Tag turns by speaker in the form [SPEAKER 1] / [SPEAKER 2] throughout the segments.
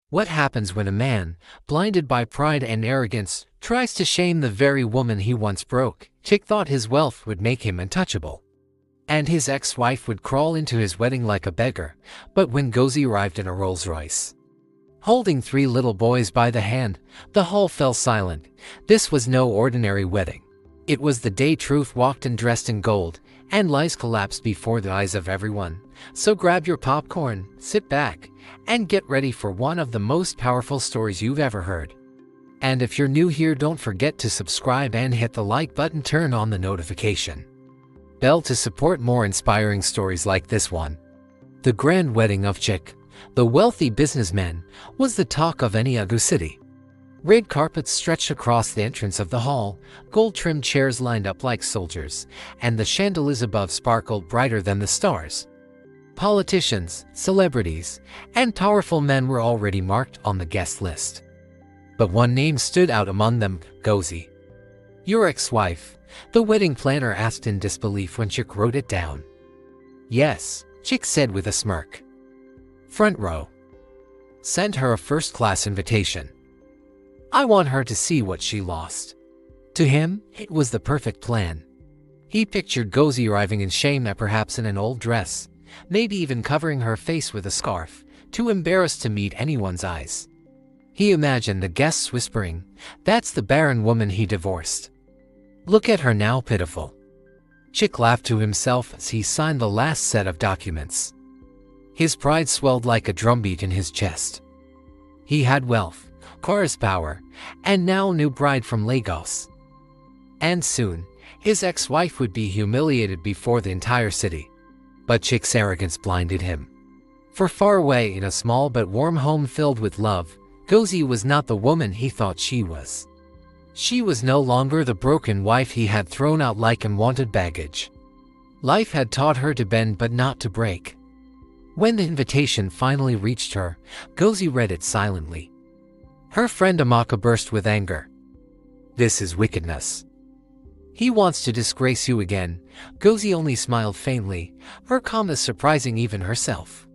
[SPEAKER 1] What happens when a man, blinded by pride and arrogance, tries to shame the very woman he once broke? Chik thought his wealth would make him untouchable, and his ex-wife would crawl into his wedding like a beggar. But when Gozi arrived in a Rolls Royce, holding 3 little boys by the hand, the hall fell silent. This was no ordinary wedding. It was the day truth walked in dressed in gold, and lies collapsed before the eyes of everyone. So grab your popcorn, sit back, and get ready for one of the most powerful stories you've ever heard. And if you're new here, don't forget to subscribe and hit the like button, turn on the notification bell to support more inspiring stories like this one. The grand wedding of Chik, the wealthy businessman, was the talk of any Agu city. Red carpets stretched across the entrance of the hall, gold-trimmed chairs lined up like soldiers, and the chandeliers above sparkled brighter than the stars. Politicians, celebrities, and powerful men were already marked on the guest list. But one name stood out among them: Gozi. "Your ex-wife?" the wedding planner asked in disbelief when Chik wrote it down. "Yes," Chik said with a smirk. "Front row. Send her a first-class invitation. I want her to see what she lost." To him, it was the perfect plan. He pictured Gozi arriving in shame, perhaps in an old dress, maybe even covering her face with a scarf, too embarrassed to meet anyone's eyes. He imagined the guests whispering, "That's the barren woman he divorced. Look at her now, pitiful." Chik laughed to himself as he signed the last set of documents. His pride swelled like a drumbeat in his chest. He had wealth, chorus power, and now a new bride from Lagos. And soon, his ex-wife would be humiliated before the entire city. But Chik's arrogance blinded him. For far away in a small but warm home filled with love, Gozi was not the woman he thought she was. She was no longer the broken wife he had thrown out like unwanted baggage. Life had taught her to bend but not to break. When the invitation finally reached her, Gozi read it silently. Her friend Amaka burst with anger. "This is wickedness. He wants to disgrace you again." Gozi only smiled faintly, her calmness surprising even herself.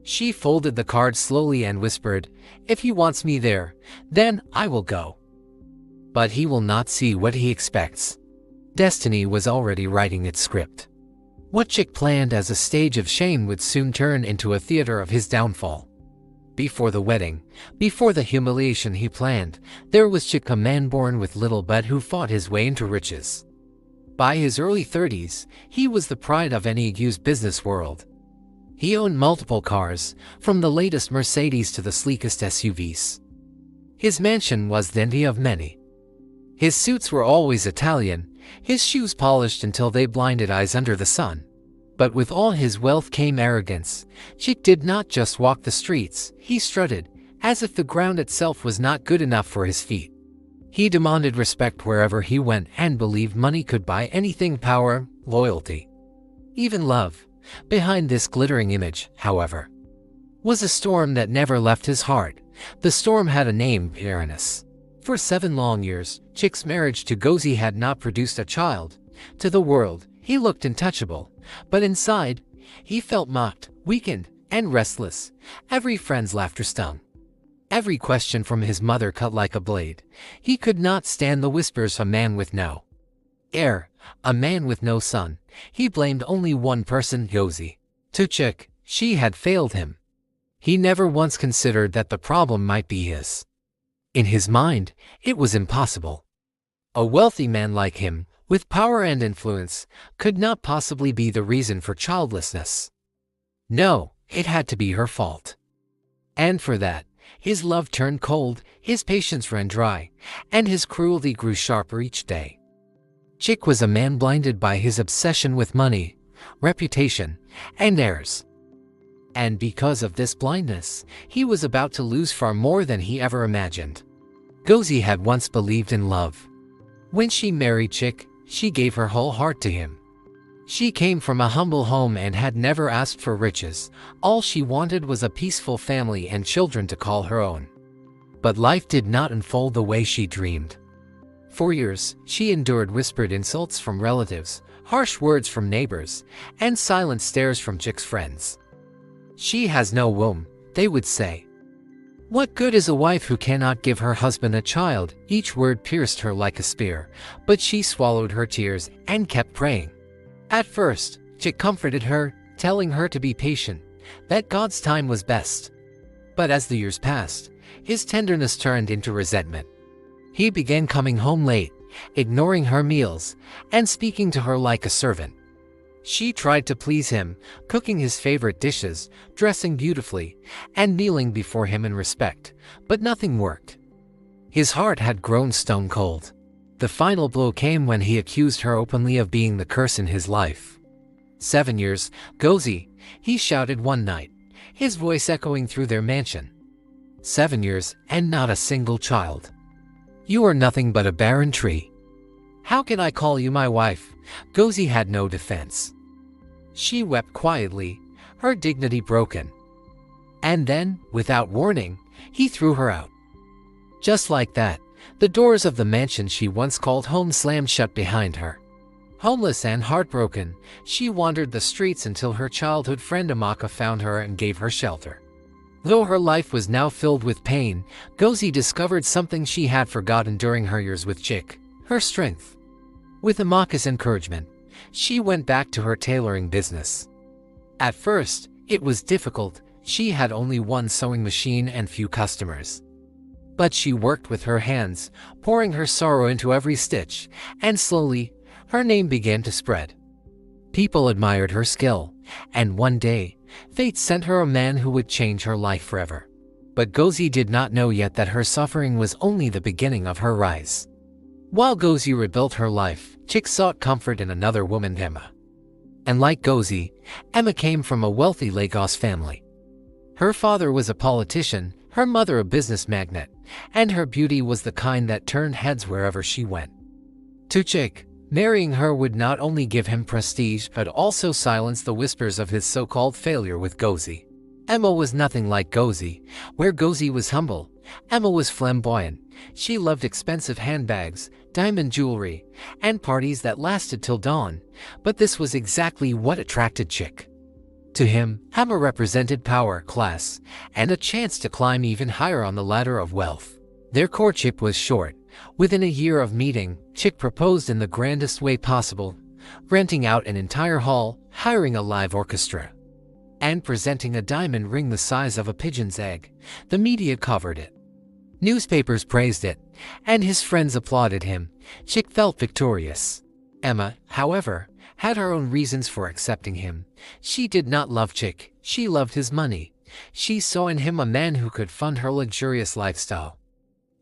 [SPEAKER 1] She folded the card slowly and whispered, "If he wants me there, then I will go. But he will not see what he expects." Destiny was already writing its script. What Chik planned as a stage of shame would soon turn into a theater of his downfall. Before the wedding, before the humiliation he planned, there was Chik, a man born with little but who fought his way into riches. By his early 30s, he was the pride of any Agu's business world. He owned multiple cars, from the latest Mercedes to the sleekest SUVs. His mansion was the envy of many. His suits were always Italian, his shoes polished until they blinded eyes under the sun. But with all his wealth came arrogance. Chik did not just walk the streets, he strutted, as if the ground itself was not good enough for his feet. He demanded respect wherever he went and believed money could buy anything: power, loyalty, even love. Behind this glittering image, however, was a storm that never left his heart. The storm had a name: bitterness. For 7 long years, Chik's marriage to Gozi had not produced a child. To the world, he looked untouchable, but inside, he felt mocked, weakened, and restless. Every friend's laughter stung. Every question from his mother cut like a blade. He could not stand the whispers: "A man with no heir, a man with no son." He blamed only one person: Gozi. To Chik, she had failed him. He never once considered that the problem might be his. In his mind, it was impossible. A wealthy man like him, with power and influence, could not possibly be the reason for childlessness. No, it had to be her fault. And for that, his love turned cold, his patience ran dry, and his cruelty grew sharper each day. Chik was a man blinded by his obsession with money, reputation, and heirs. And because of this blindness, he was about to lose far more than he ever imagined. Gozi had once believed in love. When she married Chik, she gave her whole heart to him. She came from a humble home and had never asked for riches. All she wanted was a peaceful family and children to call her own. But life did not unfold the way she dreamed. For years, she endured whispered insults from relatives, harsh words from neighbors, and silent stares from Chik's friends. "She has no womb," they would say. What good is a wife who cannot give her husband a child? Each word pierced her like a spear, but she swallowed her tears and kept praying. At first, Chik comforted her, telling her to be patient, that God's time was best. But as the years passed, his tenderness turned into resentment. He began coming home late, ignoring her meals, and speaking to her like a servant. She tried to please him, cooking his favorite dishes, dressing beautifully, and kneeling before him in respect, but nothing worked. His heart had grown stone cold. The final blow came when he accused her openly of being the curse in his life. 7 years, Gozi, he shouted one night, his voice echoing through their mansion. 7 years, and not a single child. You are nothing but a barren tree. How can I call you my wife? Gozi had no defense. She wept quietly, her dignity broken. And then, without warning, he threw her out. Just like that, the doors of the mansion she once called home slammed shut behind her. Homeless and heartbroken, she wandered the streets until her childhood friend Amaka found her and gave her shelter. Though her life was now filled with pain, Gozi discovered something she had forgotten during her years with Chik: her strength. With Amaka's encouragement, she went back to her tailoring business. At first, it was difficult. She had only one sewing machine and few customers. But she worked with her hands, pouring her sorrow into every stitch, and slowly, her name began to spread. People admired her skill, and one day, fate sent her a man who would change her life forever. But Gozi did not know yet that her suffering was only the beginning of her rise. While Gozi rebuilt her life, Chik sought comfort in another woman, Emma. And like Gozi, Emma came from a wealthy Lagos family. Her father was a politician, her mother a business magnate, and her beauty was the kind that turned heads wherever she went. To Chik, marrying her would not only give him prestige but also silence the whispers of his so-called failure with Gozi. Emma was nothing like Gozi. Where Gozi was humble, Emma was flamboyant. She loved expensive handbags, diamond jewelry, and parties that lasted till dawn, but this was exactly what attracted Chik. To him, Emma represented power, class, and a chance to climb even higher on the ladder of wealth. Their courtship was short. Within a year of meeting, Chik proposed in the grandest way possible, renting out an entire hall, hiring a live orchestra, and presenting a diamond ring the size of a pigeon's egg. The media covered it. Newspapers praised it, and his friends applauded him. Chik felt victorious. Emma, however, had her own reasons for accepting him. She did not love Chik, she loved his money. She saw in him a man who could fund her luxurious lifestyle.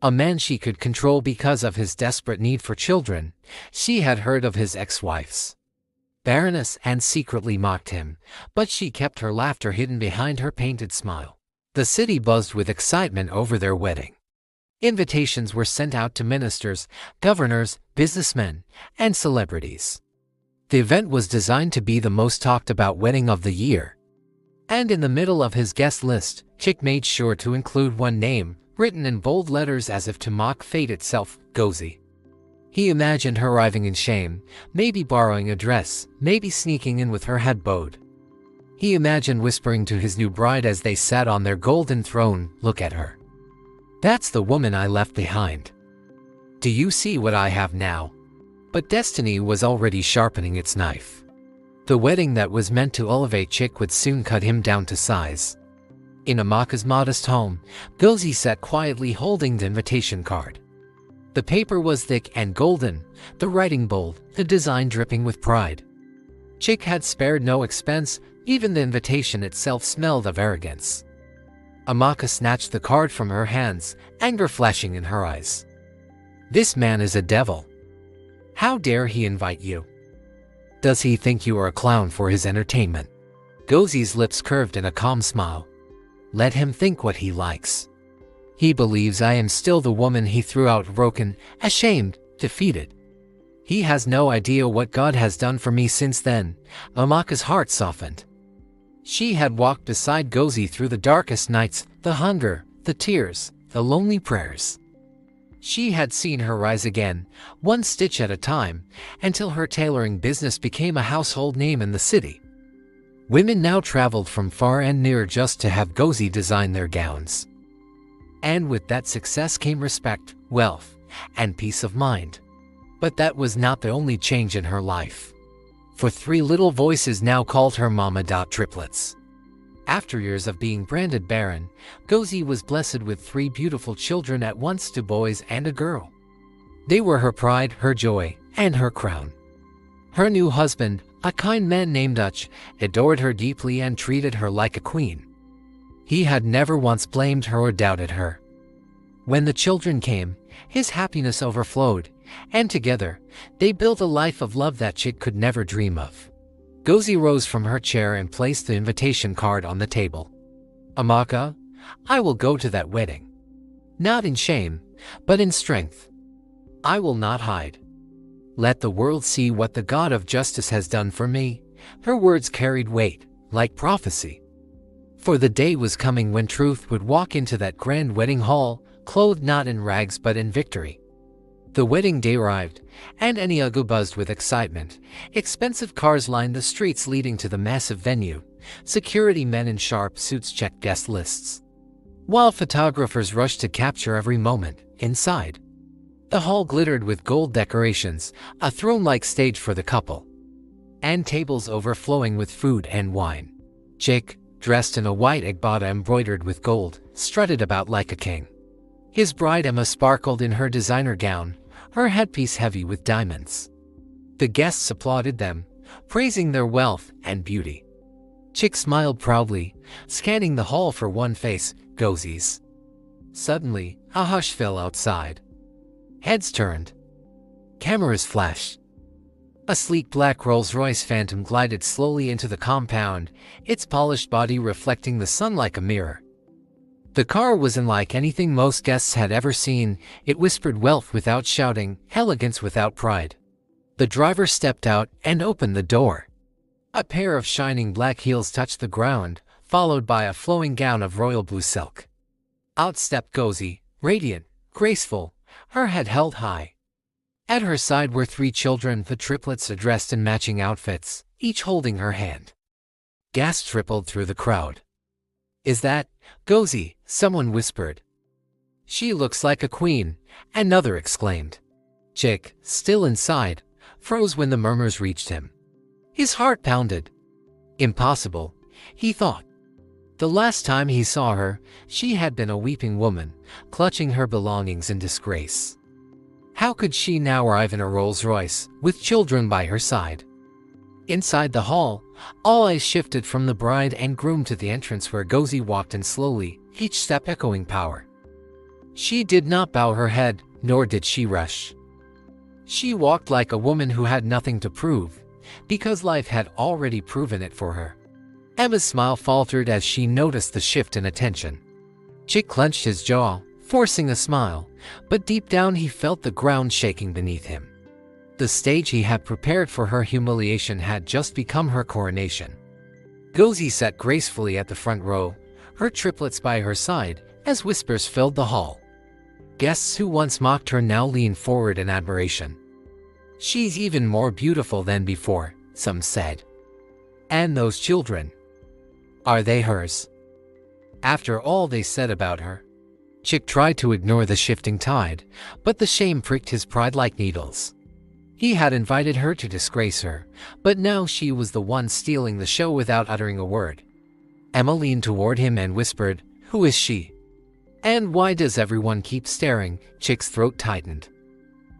[SPEAKER 1] A man she could control because of his desperate need for children. She had heard of his ex-wives' barrenness and secretly mocked him, but she kept her laughter hidden behind her painted smile. The city buzzed with excitement over their wedding. Invitations were sent out to ministers, governors, businessmen, and celebrities. The event was designed to be the most talked about wedding of the year. And in the middle of his guest list, Chik made sure to include one name, written in bold letters as if to mock fate itself: Gozi. He imagined her arriving in shame, maybe borrowing a dress, maybe sneaking in with her head bowed. He imagined whispering to his new bride as they sat on their golden throne, "Look at her. That's the woman I left behind. Do you see what I have now?" But destiny was already sharpening its knife. The wedding that was meant to elevate Chik would soon cut him down to size. In Amaka's modest home, Gozi sat quietly holding the invitation card. The paper was thick and golden, the writing bold, the design dripping with pride. Chik had spared no expense, even the invitation itself smelled of arrogance. Amaka snatched the card from her hands, anger flashing in her eyes. "This man is a devil. How dare he invite you? Does he think you are a clown for his entertainment?" Gozi's lips curved in a calm smile. "Let him think what he likes. He believes I am still the woman he threw out broken, ashamed, defeated. He has no idea what God has done for me since then." Amaka's heart softened. She had walked beside Gozi through the darkest nights, the hunger, the tears, the lonely prayers. She had seen her rise again, one stitch at a time, until her tailoring business became a household name in the city. Women now traveled from far and near just to have Gozi design their gowns. And with that success came respect, wealth, and peace of mind. But that was not the only change in her life. For 3 little voices now called her Mama. Triplets. After years of being branded barren, Gozi was blessed with 3 beautiful children at once, 2 boys and a girl. They were her pride, her joy, and her crown. Her new husband, a kind man named Dutch, adored her deeply and treated her like a queen. He had never once blamed her or doubted her. When the children came, his happiness overflowed, and together, they built a life of love that Chik could never dream of. Gozi rose from her chair and placed the invitation card on the table. Amaka, I will go to that wedding. Not in shame, but in strength. I will not hide. Let the world see what the God of justice has done for me. Her words carried weight, like prophecy. For the day was coming when truth would walk into that grand wedding hall, clothed not in rags but in victory. The wedding day arrived, and Eniagu buzzed with excitement. Expensive cars lined the streets leading to the massive venue. Security men in sharp suits checked guest lists, while photographers rushed to capture every moment. Inside, the hall glittered with gold decorations, a throne-like stage for the couple, and tables overflowing with food and wine. Chik, dressed in a white agbada embroidered with gold, strutted about like a king. His bride Emma sparkled in her designer gown, her headpiece heavy with diamonds. The guests applauded them, praising their wealth and beauty. Chik smiled proudly, scanning the hall for one face, Gozi's. Suddenly, a hush fell outside. Heads turned. Cameras flashed. A sleek black Rolls Royce Phantom glided slowly into the compound, its polished body reflecting the sun like a mirror. The car was unlike anything most guests had ever seen. It whispered wealth without shouting, elegance without pride. The driver stepped out and opened the door. A pair of shining black heels touched the ground, followed by a flowing gown of royal blue silk. Out stepped Gozi, radiant, graceful, her head held high. At her side were 3 children, the triplets dressed in matching outfits, each holding her hand. Gasps rippled through the crowd. Is that Gozi? Someone whispered. She looks like a queen, another exclaimed. Chik, still inside, froze when the murmurs reached him. His heart pounded. Impossible, he thought. The last time he saw her, she had been a weeping woman, clutching her belongings in disgrace. How could she now arrive in a Rolls Royce, with children by her side? Inside the hall, all eyes shifted from the bride and groom to the entrance where Gozi walked in slowly, each step echoing power. She did not bow her head, nor did she rush. She walked like a woman who had nothing to prove, because life had already proven it for her. Emma's smile faltered as she noticed the shift in attention. Chik clenched his jaw, forcing a smile, but deep down he felt the ground shaking beneath him. The stage he had prepared for her humiliation had just become her coronation. Gozi sat gracefully at the front row, her triplets by her side, as whispers filled the hall. Guests who once mocked her now leaned forward in admiration. She's even more beautiful than before, some said. And those children? Are they hers? After all they said about her? Chik tried to ignore the shifting tide, but the shame pricked his pride like needles. He had invited her to disgrace her, but now she was the one stealing the show without uttering a word. Emma leaned toward him and whispered, "Who is she? And why does everyone keep staring?" Chik's throat tightened.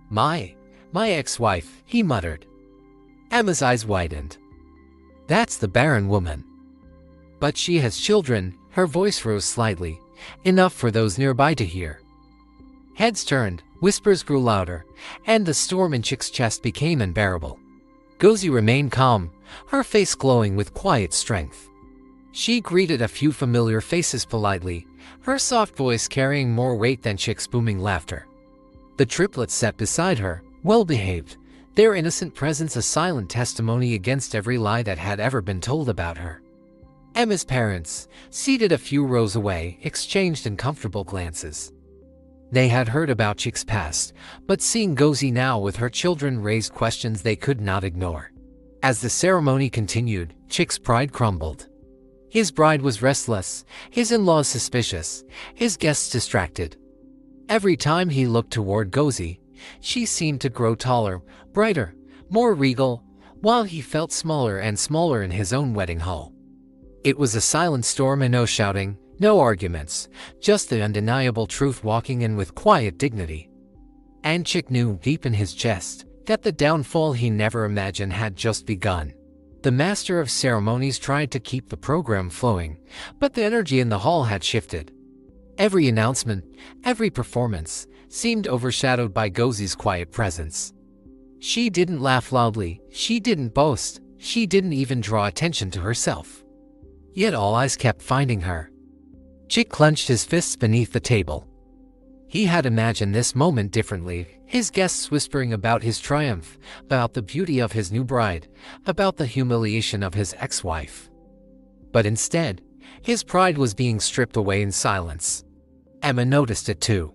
[SPEAKER 1] My ex-wife," he muttered. Emma's eyes widened. "That's the barren woman. But she has children," her voice rose slightly, enough for those nearby to hear. Heads turned, whispers grew louder, and the storm in Chik's chest became unbearable. Gozi remained calm, her face glowing with quiet strength. She greeted a few familiar faces politely, her soft voice carrying more weight than Chik's booming laughter. The triplets sat beside her, well-behaved, their innocent presence a silent testimony against every lie that had ever been told about her. Emma's parents, seated a few rows away, exchanged uncomfortable glances. They had heard about Chik's past, but seeing Gozi now with her children raised questions they could not ignore. As the ceremony continued, Chik's pride crumbled. His bride was restless, his in-laws suspicious, his guests distracted. Every time he looked toward Gozi, she seemed to grow taller, brighter, more regal, while he felt smaller and smaller in his own wedding hall. It was a silent storm, and no shouting, no arguments, just the undeniable truth walking in with quiet dignity. And Chik knew deep in his chest that the downfall he never imagined had just begun. The master of ceremonies tried to keep the program flowing, but the energy in the hall had shifted. Every announcement, every performance, seemed overshadowed by Gozi's quiet presence. She didn't laugh loudly, she didn't boast, she didn't even draw attention to herself. Yet all eyes kept finding her. Chik clenched his fists beneath the table. He had imagined this moment differently, his guests whispering about his triumph, about the beauty of his new bride, about the humiliation of his ex-wife. But instead, his pride was being stripped away in silence. Emma noticed it too.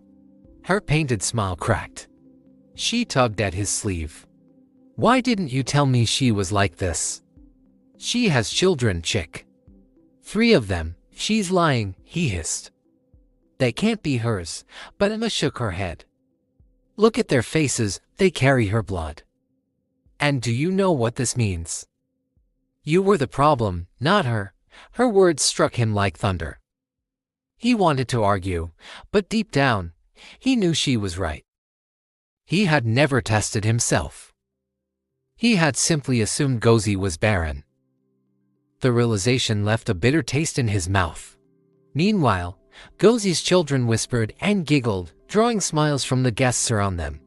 [SPEAKER 1] Her painted smile cracked. She tugged at his sleeve. "Why didn't you tell me she was like this? She has children, Chik. 3 of them, she's lying," he hissed. "They can't be hers," but Emma shook her head. "Look at their faces, they carry her blood. And do you know what this means? You were the problem, not her." Her words struck him like thunder. He wanted to argue, but deep down, he knew she was right. He had never tested himself. He had simply assumed Gozi was barren. The realization left a bitter taste in his mouth. Meanwhile, Gozi's children whispered and giggled, drawing smiles from the guests around them.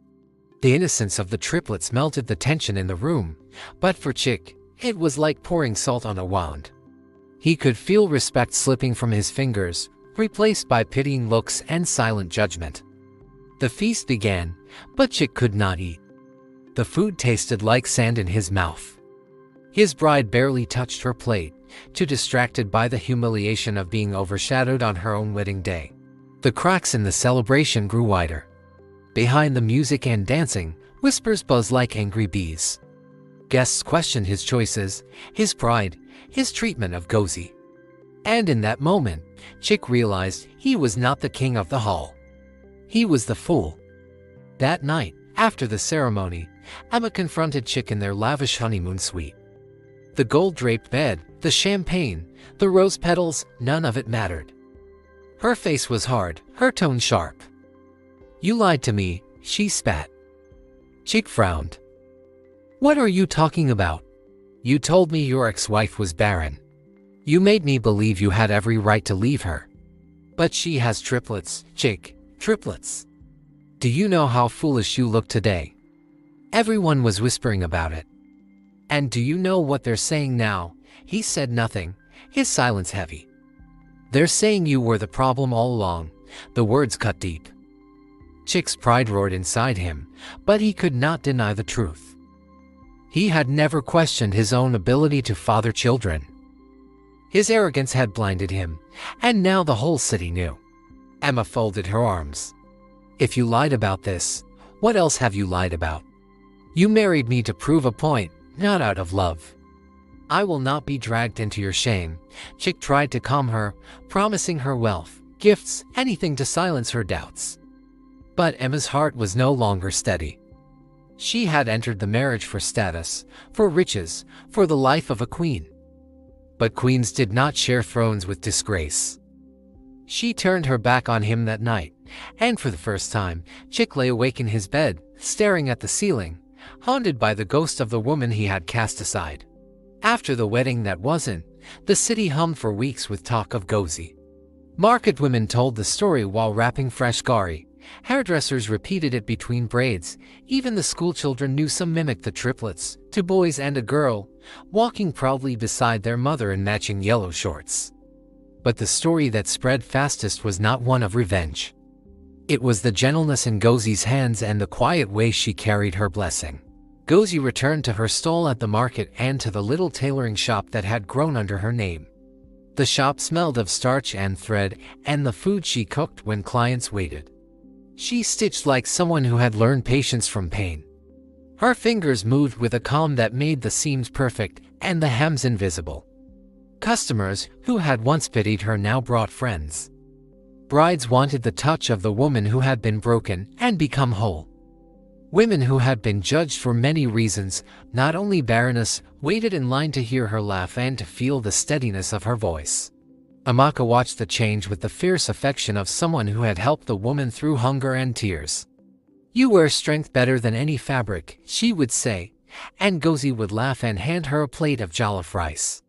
[SPEAKER 1] The innocence of the triplets melted the tension in the room, but for Chik, it was like pouring salt on a wound. He could feel respect slipping from his fingers, replaced by pitying looks and silent judgment. The feast began, but Chik could not eat. The food tasted like sand in his mouth. His bride barely touched her plate, too distracted by the humiliation of being overshadowed on her own wedding day. The cracks in the celebration grew wider. Behind the music and dancing, whispers buzzed like angry bees. Guests questioned his choices, his pride, his treatment of Gozi. And in that moment, Chik realized he was not the king of the hall. He was the fool. That night, after the ceremony, Emma confronted Chik in their lavish honeymoon suite. The gold-draped bed, the champagne, the rose petals, none of it mattered. Her face was hard, her tone sharp. "You lied to me," she spat. Chik frowned. "What are you talking about? You told me your ex-wife was barren. You made me believe you had every right to leave her. But she has triplets, Chik, triplets. Do you know how foolish you look today?" Everyone was whispering about it. "And do you know what they're saying now?" He said nothing, his silence heavy. "They're saying you were the problem all along." The words cut deep. Chik's pride roared inside him, but he could not deny the truth. He had never questioned his own ability to father children. His arrogance had blinded him, and now the whole city knew. Emma folded her arms. "If you lied about this, what else have you lied about? You married me to prove a point, not out of love. I will not be dragged into your shame." Chik tried to calm her, promising her wealth, gifts, anything to silence her doubts. But Emma's heart was no longer steady. She had entered the marriage for status, for riches, for the life of a queen. But queens did not share thrones with disgrace. She turned her back on him that night, and for the first time, Chik lay awake in his bed, staring at the ceiling, haunted by the ghost of the woman he had cast aside. After the wedding that wasn't, the city hummed for weeks with talk of Gozi. Market women told the story while wrapping fresh gari. Hairdressers repeated it between braids. Even the schoolchildren knew some mimicked the triplets, 2 boys and a girl, walking proudly beside their mother in matching yellow shorts. But the story that spread fastest was not one of revenge. It was the gentleness in Gozi's hands and the quiet way she carried her blessing. Gozi returned to her stall at the market and to the little tailoring shop that had grown under her name. The shop smelled of starch and thread and the food she cooked when clients waited. She stitched like someone who had learned patience from pain. Her fingers moved with a calm that made the seams perfect and the hems invisible. Customers, who had once pitied her, now brought friends. Brides wanted the touch of the woman who had been broken and become whole. Women who had been judged for many reasons, not only barrenness, waited in line to hear her laugh and to feel the steadiness of her voice. Amaka watched the change with the fierce affection of someone who had helped the woman through hunger and tears. "You wear strength better than any fabric," she would say, and Gozi would laugh and hand her a plate of jollof rice.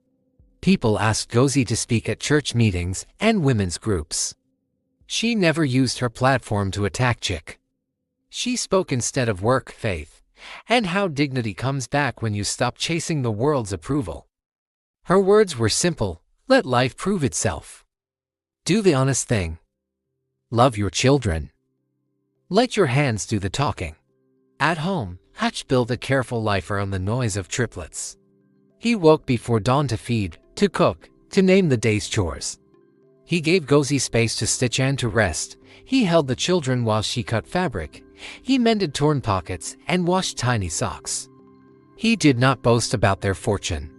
[SPEAKER 1] People asked Gozi to speak at church meetings and women's groups. She never used her platform to attack Chik. She spoke instead of work, faith, and how dignity comes back when you stop chasing the world's approval. Her words were simple: let life prove itself. Do the honest thing. Love your children. Let your hands do the talking. At home, Hatch built a careful life around the noise of triplets. He woke before dawn to feed, to cook, to name the day's chores. He gave Gozi space to stitch and to rest. He held the children while she cut fabric. He mended torn pockets and washed tiny socks. He did not boast about their fortune.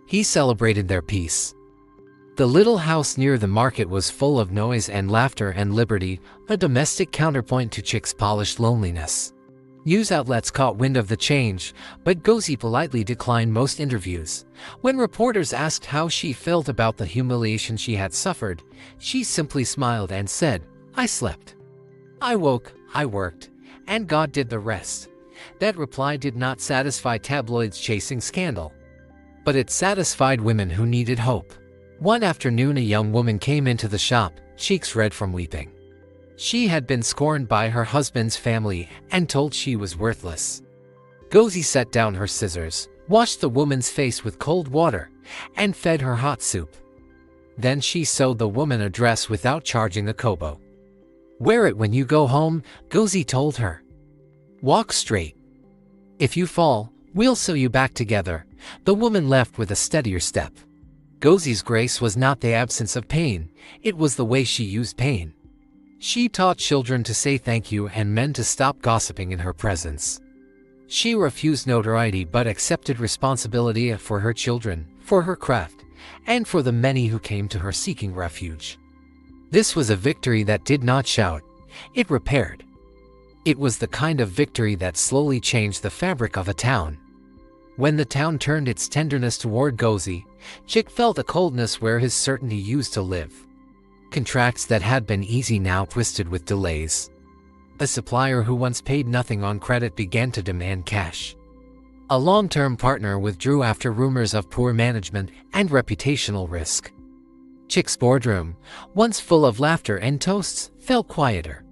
[SPEAKER 1] He celebrated their peace. The little house near the market was full of noise and laughter and liberty, a domestic counterpoint to Chik's polished loneliness. News outlets caught wind of the change, but Gozi politely declined most interviews. When reporters asked how she felt about the humiliation she had suffered, she simply smiled and said, "I slept. I woke, I worked, and God did the rest." That reply did not satisfy tabloids chasing scandal, but it satisfied women who needed hope. One afternoon, a young woman came into the shop, cheeks red from weeping. She had been scorned by her husband's family and told she was worthless. Gozi set down her scissors, washed the woman's face with cold water, and fed her hot soup. Then she sewed the woman a dress without charging a kobo. "Wear it when you go home," Gozi told her. "Walk straight. If you fall, we'll sew you back together." The woman left with a steadier step. Gozi's grace was not the absence of pain, it was the way she used pain. She taught children to say thank you and men to stop gossiping in her presence. She refused notoriety but accepted responsibility for her children, for her craft, and for the many who came to her seeking refuge. This was a victory that did not shout, it repaired. It was the kind of victory that slowly changed the fabric of a town. When the town turned its tenderness toward Gozi, Chik felt a coldness where his certainty used to live. Contracts that had been easy now twisted with delays. A supplier who once paid nothing on credit began to demand cash. A long-term partner withdrew after rumors of poor management and reputational risk. Chik's boardroom, once full of laughter and toasts, felt quieter.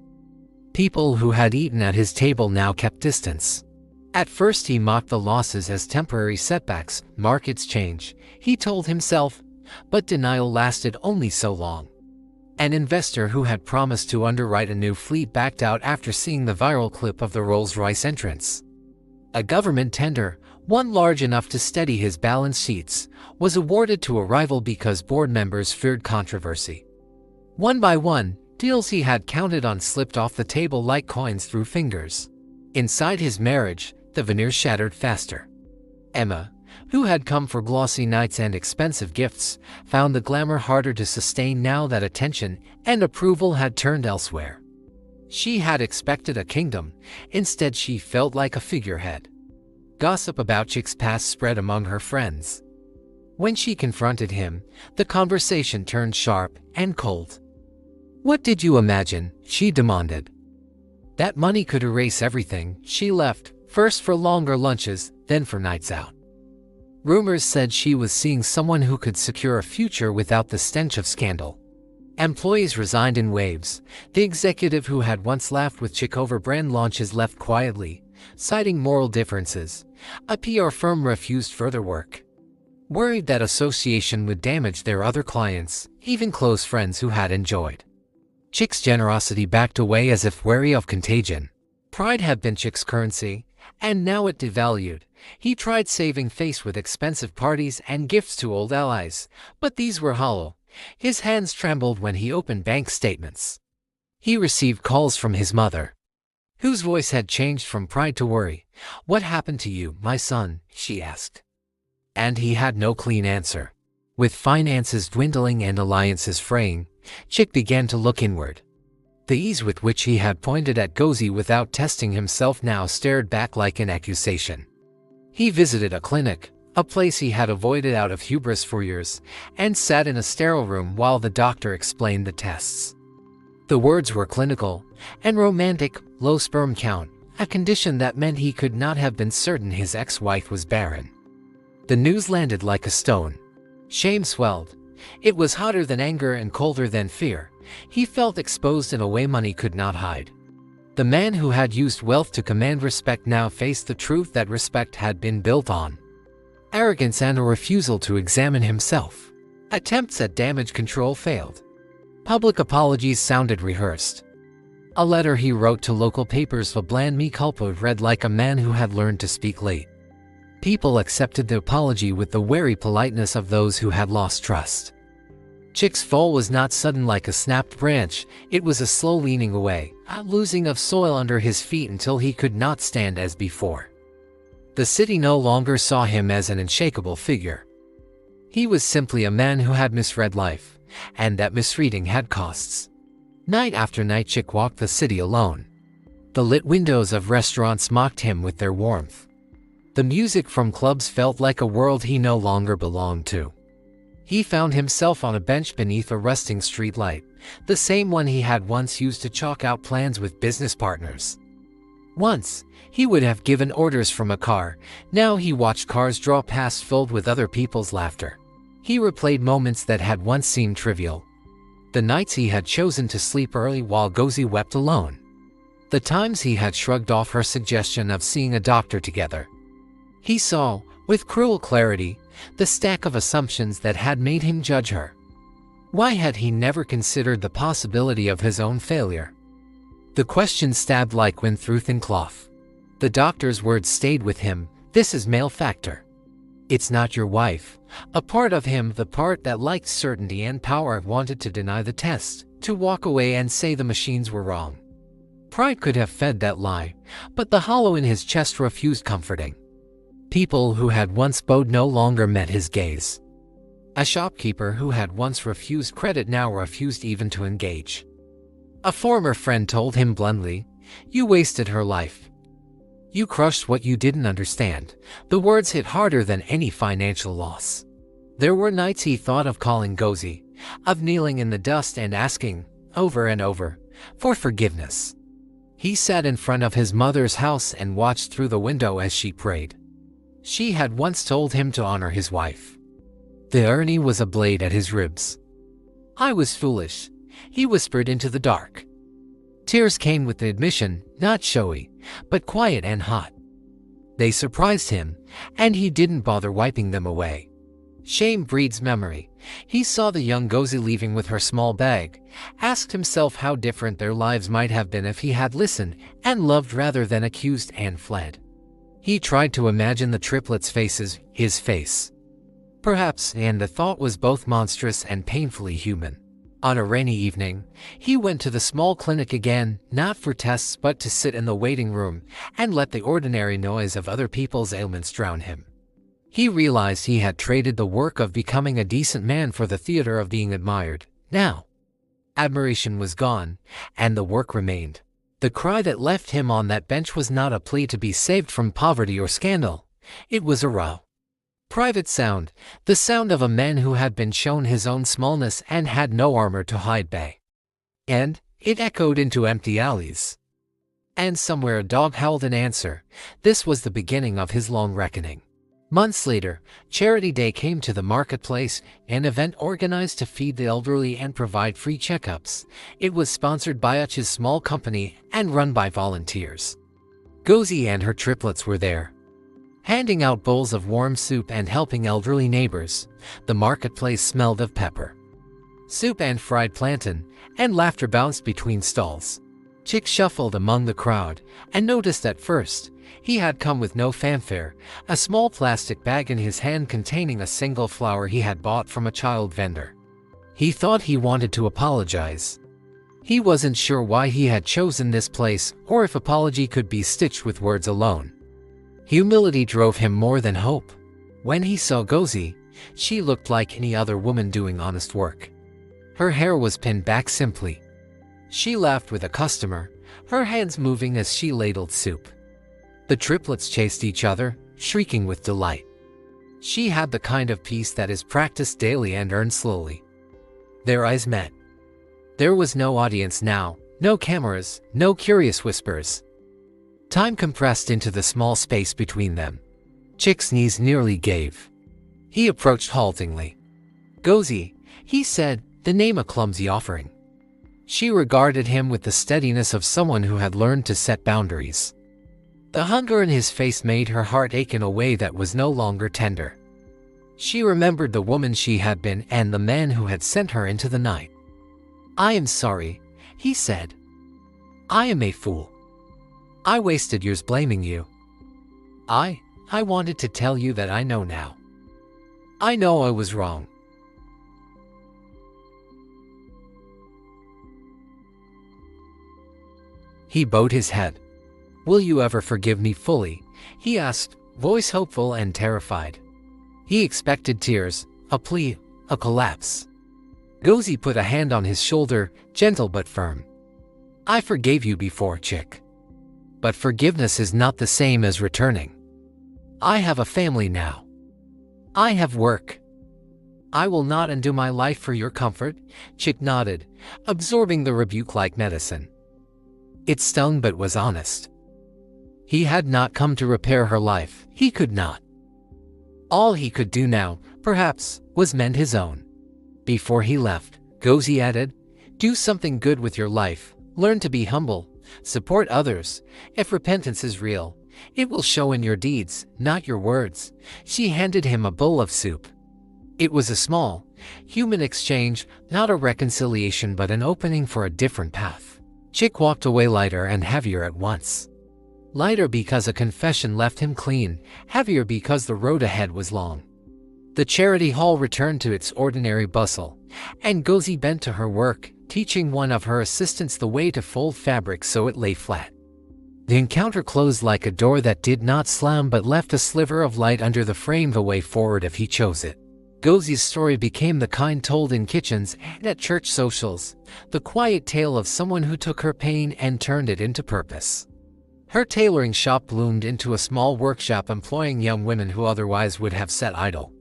[SPEAKER 1] People who had eaten at his table now kept distance. At first he mocked the losses as temporary setbacks. Markets change, he told himself, but denial lasted only so long. An investor who had promised to underwrite a new fleet backed out after seeing the viral clip of the Rolls Royce entrance. A government tender, one large enough to steady his balance sheets, was awarded to a rival because board members feared controversy. One by one, deals he had counted on slipped off the table like coins through fingers. Inside his marriage, the veneer shattered faster. Emma, who had come for glossy nights and expensive gifts, found the glamour harder to sustain now that attention and approval had turned elsewhere. She had expected a kingdom, instead she felt like a figurehead. Gossip about Chik's past spread among her friends. When she confronted him, the conversation turned sharp and cold. "What did you imagine?" she demanded. "That money could erase everything." She left, first for longer lunches, then for nights out. Rumors said she was seeing someone who could secure a future without the stench of scandal. Employees resigned in waves. The executive who had once laughed with Chik over brand launches left quietly, citing moral differences. A PR firm refused further work, worried that association would damage their other clients, even close friends who had enjoyed. Chik's generosity backed away as if wary of contagion. Pride had been Chik's currency, and now it devalued. He tried saving face with expensive parties and gifts to old allies, but these were hollow. His hands trembled when he opened bank statements. He received calls from his mother, whose voice had changed from pride to worry. "What happened to you, my son?" she asked. And he had no clean answer. With finances dwindling and alliances fraying, Chik began to look inward. The ease with which he had pointed at Gozi without testing himself now stared back like an accusation. He visited a clinic, a place he had avoided out of hubris for years, and sat in a sterile room while the doctor explained the tests. The words were clinical and romantic: low sperm count, a condition that meant he could not have been certain his ex-wife was barren. The news landed like a stone. Shame swelled. It was hotter than anger and colder than fear. He felt exposed in a way money could not hide. The man who had used wealth to command respect now faced the truth that respect had been built on arrogance and a refusal to examine himself. Attempts at damage control failed. Public apologies sounded rehearsed. A letter he wrote to local papers, a bland mea culpa, read like a man who had learned to speak late. People accepted the apology with the wary politeness of those who had lost trust. Chik's fall was not sudden like a snapped branch. It was a slow leaning away, a losing of soil under his feet until he could not stand as before. The city no longer saw him as an unshakable figure. He was simply a man who had misread life, and that misreading had costs. Night after night Chik walked the city alone. The lit windows of restaurants mocked him with their warmth. The music from clubs felt like a world he no longer belonged to. He found himself on a bench beneath a rusting streetlight, the same one he had once used to chalk out plans with business partners. Once, he would have given orders from a car. Now he watched cars draw past filled with other people's laughter. He replayed moments that had once seemed trivial. The nights he had chosen to sleep early while Gozi wept alone. The times he had shrugged off her suggestion of seeing a doctor together. He saw, with cruel clarity, the stack of assumptions that had made him judge her. Why had he never considered the possibility of his own failure? The question stabbed like wind through thin cloth. The doctor's words stayed with him: "This is male factor. It's not your wife." A part of him, the part that liked certainty and power, wanted to deny the test, to walk away and say the machines were wrong. Pride could have fed that lie, but the hollow in his chest refused comforting. People who had once bowed no longer met his gaze. A shopkeeper who had once refused credit now refused even to engage. A former friend told him bluntly, "You wasted her life. You crushed what you didn't understand." The words hit harder than any financial loss. There were nights he thought of calling Gozi, of kneeling in the dust and asking, over and over, for forgiveness. He sat in front of his mother's house and watched through the window as she prayed. She had once told him to honor his wife. The irony was a blade at his ribs. "I was foolish," he whispered into the dark. Tears came with the admission, not showy, but quiet and hot. They surprised him, and he didn't bother wiping them away. Shame breeds memory. He saw the young Gozi leaving with her small bag, asked himself how different their lives might have been if he had listened and loved rather than accused, and fled. He tried to imagine the triplets' faces, his face. Perhaps, and the thought was both monstrous and painfully human. On a rainy evening, he went to the small clinic again, not for tests but to sit in the waiting room and let the ordinary noise of other people's ailments drown him. He realized he had traded the work of becoming a decent man for the theater of being admired. Now, admiration was gone, and the work remained. The cry that left him on that bench was not a plea to be saved from poverty or scandal. It was a raw, private sound, the sound of a man who had been shown his own smallness and had no armor to hide by. And it echoed into empty alleys. And somewhere a dog howled in answer. This was the beginning of his long reckoning. Months later, Charity Day came to the marketplace, an event organized to feed the elderly and provide free checkups. It was sponsored by Uch's small company and run by volunteers. Gozi and her triplets were there, handing out bowls of warm soup and helping elderly neighbors. The marketplace smelled of pepper, soup and fried plantain, and laughter bounced between stalls. Chik shuffled among the crowd and noticed at first he had come with no fanfare, a small plastic bag in his hand containing a single flower he had bought from a child vendor. He thought he wanted to apologize. He wasn't sure why he had chosen this place or if apology could be stitched with words alone. Humility drove him more than hope. When he saw Gozi, She looked like any other woman doing honest work. Her hair was pinned back simply. She laughed with a customer, her hands moving as she ladled soup. The triplets chased each other, shrieking with delight. She had the kind of peace that is practiced daily and earned slowly. Their eyes met. There was no audience now, no cameras, no curious whispers. Time compressed into the small space between them. Chik's knees nearly gave. He approached haltingly. "Gozi," he said, the name a clumsy offering. She regarded him with the steadiness of someone who had learned to set boundaries. The hunger in his face made her heart ache in a way that was no longer tender. She remembered the woman she had been and the man who had sent her into the night. "I am sorry," he said. "I am a fool. I wasted years blaming you. I wanted to tell you that I know now. I know I was wrong." He bowed his head. "Will you ever forgive me fully?" he asked, voice hopeful and terrified. He expected tears, a plea, a collapse. Gozi put a hand on his shoulder, gentle but firm. "I forgave you before, Chik. But forgiveness is not the same as returning. I have a family now. I have work. I will not undo my life for your comfort." Chik nodded, absorbing the rebuke like medicine. It stung but was honest. He had not come to repair her life, he could not. All he could do now, perhaps, was mend his own. Before he left, Gozi added, "Do something good with your life, learn to be humble, support others. If repentance is real, it will show in your deeds, not your words." She handed him a bowl of soup. It was a small, human exchange, not a reconciliation but an opening for a different path. Chik walked away lighter and heavier at once. Lighter because a confession left him clean, heavier because the road ahead was long. The charity hall returned to its ordinary bustle, and Gozi bent to her work, teaching one of her assistants the way to fold fabric so it lay flat. The encounter closed like a door that did not slam but left a sliver of light under the frame, the way forward if he chose it. Gozi's story became the kind told in kitchens and at church socials, the quiet tale of someone who took her pain and turned it into purpose. Her tailoring shop bloomed into a small workshop employing young women who otherwise would have sat idle.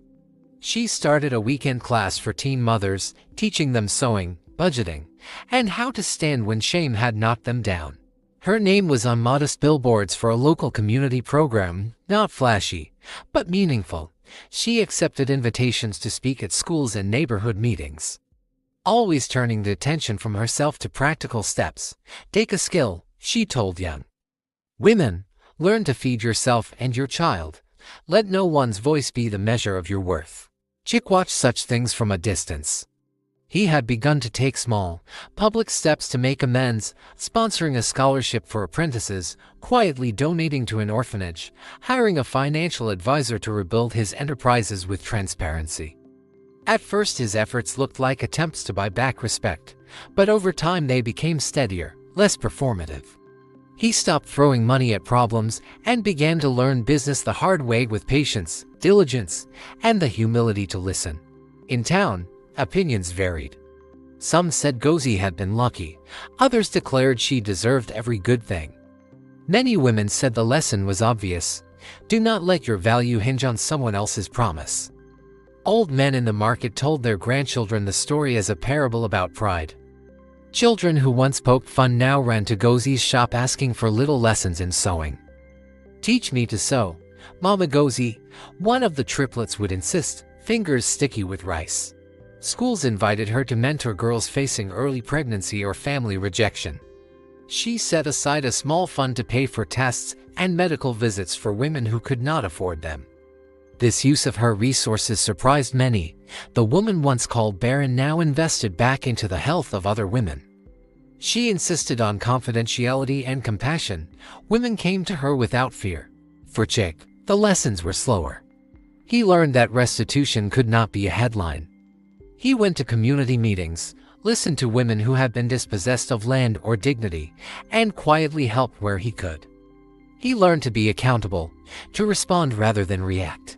[SPEAKER 1] She started a weekend class for teen mothers, teaching them sewing, budgeting, and how to stand when shame had knocked them down. Her name was on modest billboards for a local community program, not flashy, but meaningful. She accepted invitations to speak at schools and neighborhood meetings, always turning the attention from herself to practical steps. "Take a skill," she told young women. "Learn to feed yourself and your child. Let no one's voice be the measure of your worth." Chik watched such things from a distance. He had begun to take small, public steps to make amends, sponsoring a scholarship for apprentices, quietly donating to an orphanage, hiring a financial advisor to rebuild his enterprises with transparency. At first his efforts looked like attempts to buy back respect, but over time they became steadier, less performative. He stopped throwing money at problems and began to learn business the hard way with patience, diligence, and the humility to listen. In town, opinions varied. Some said Gozi had been lucky, others declared she deserved every good thing. Many women said the lesson was obvious: do not let your value hinge on someone else's promise. Old men in the market told their grandchildren the story as a parable about pride. Children who once poked fun now ran to Gozi's shop asking for little lessons in sewing. "Teach me to sew, Mama Gozi," one of the triplets would insist, fingers sticky with rice. Schools invited her to mentor girls facing early pregnancy or family rejection. She set aside a small fund to pay for tests and medical visits for women who could not afford them. This use of her resources surprised many. The woman once called barren now invested back into the health of other women. She insisted on confidentiality and compassion. Women came to her without fear. For Chik, the lessons were slower. He learned that restitution could not be a headline. He went to community meetings, listened to women who had been dispossessed of land or dignity, and quietly helped where he could. He learned to be accountable, to respond rather than react.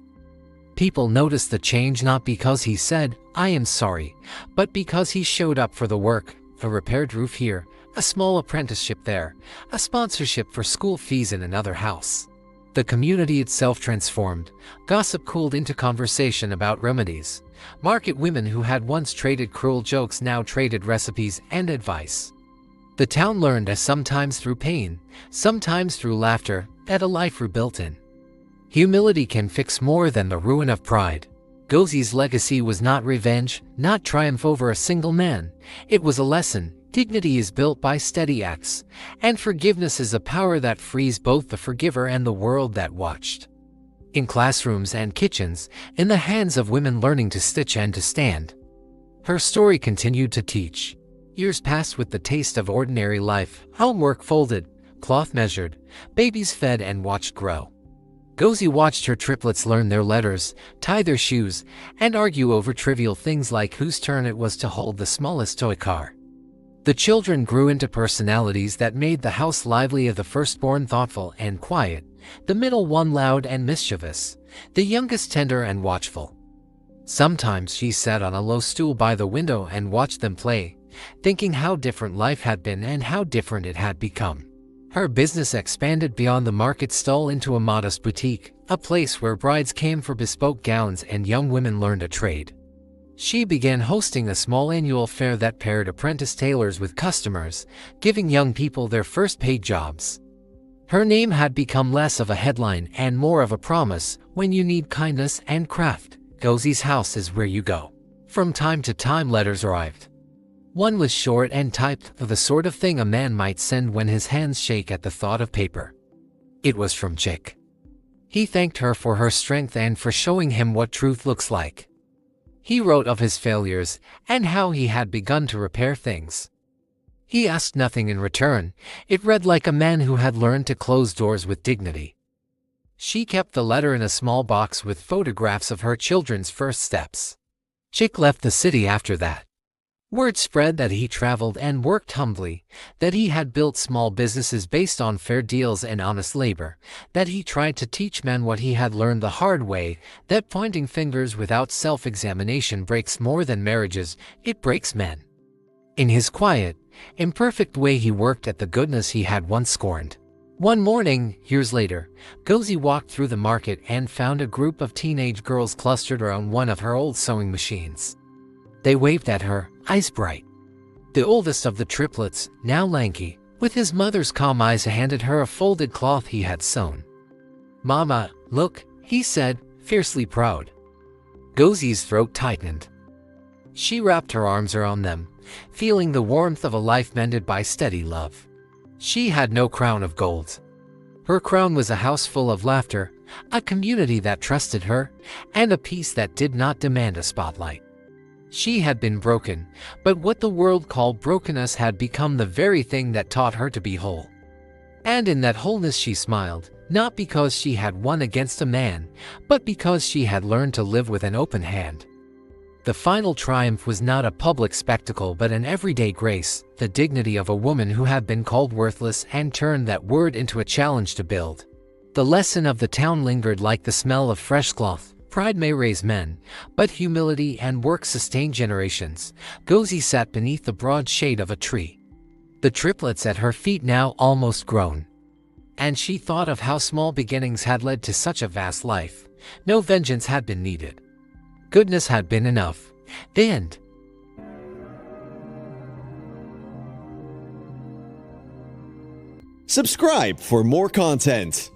[SPEAKER 1] People noticed the change not because he said, "I am sorry," but because he showed up for the work, a repaired roof here, a small apprenticeship there, a sponsorship for school fees in another house. The community itself transformed. Gossip cooled into conversation about remedies. Market women who had once traded cruel jokes now traded recipes and advice. The town learned, as sometimes through pain, sometimes through laughter, that a life rebuilt in humility can fix more than the ruin of pride. Gozi's legacy was not revenge, not triumph over a single man. It was a lesson. Dignity is built by steady acts, and forgiveness is a power that frees both the forgiver and the world that watched. In classrooms and kitchens, in the hands of women learning to stitch and to stand, her story continued to teach. Years passed with the taste of ordinary life, homework folded, cloth measured, babies fed and watched grow. Gozi watched her triplets learn their letters, tie their shoes, and argue over trivial things like whose turn it was to hold the smallest toy car. The children grew into personalities that made the house lively, of the firstborn thoughtful and quiet, the middle one loud and mischievous, the youngest tender and watchful. Sometimes she sat on a low stool by the window and watched them play, thinking how different life had been and how different it had become. Her business expanded beyond the market stall into a modest boutique, a place where brides came for bespoke gowns and young women learned a trade. She began hosting a small annual fair that paired apprentice tailors with customers, giving young people their first paid jobs. Her name had become less of a headline and more of a promise. When you need kindness and craft, Gozi's house is where you go. From time to time letters arrived. One was short and typed, the sort of thing a man might send when his hands shake at the thought of paper. It was from Chik. He thanked her for her strength and for showing him what truth looks like. He wrote of his failures and how he had begun to repair things. He asked nothing in return. It read like a man who had learned to close doors with dignity. She kept the letter in a small box with photographs of her children's first steps. Chik left the city after that. Word spread that he traveled and worked humbly, that he had built small businesses based on fair deals and honest labor, that he tried to teach men what he had learned the hard way, that pointing fingers without self-examination breaks more than marriages, it breaks men. In his quiet, imperfect way he worked at the goodness he had once scorned. One morning, years later, Gozi walked through the market and found a group of teenage girls clustered around one of her old sewing machines. They waved at her, eyes bright. The oldest of the triplets, now lanky, with his mother's calm eyes, handed her a folded cloth he had sewn. "Mama, look," he said, fiercely proud. Gozi's throat tightened. She wrapped her arms around them, feeling the warmth of a life mended by steady love. She had no crown of gold. Her crown was a house full of laughter, a community that trusted her, and a peace that did not demand a spotlight. She had been broken, but what the world called brokenness had become the very thing that taught her to be whole. And in that wholeness she smiled, not because she had won against a man, but because she had learned to live with an open hand. The final triumph was not a public spectacle but an everyday grace, the dignity of a woman who had been called worthless and turned that word into a challenge to build. The lesson of the town lingered like the smell of fresh cloth. Pride may raise men, but humility and work sustain generations. Gozi sat beneath the broad shade of a tree, the triplets at her feet now almost grown. And she thought of how small beginnings had led to such a vast life. No vengeance had been needed. Goodness had been enough. The end.
[SPEAKER 2] Subscribe for more content.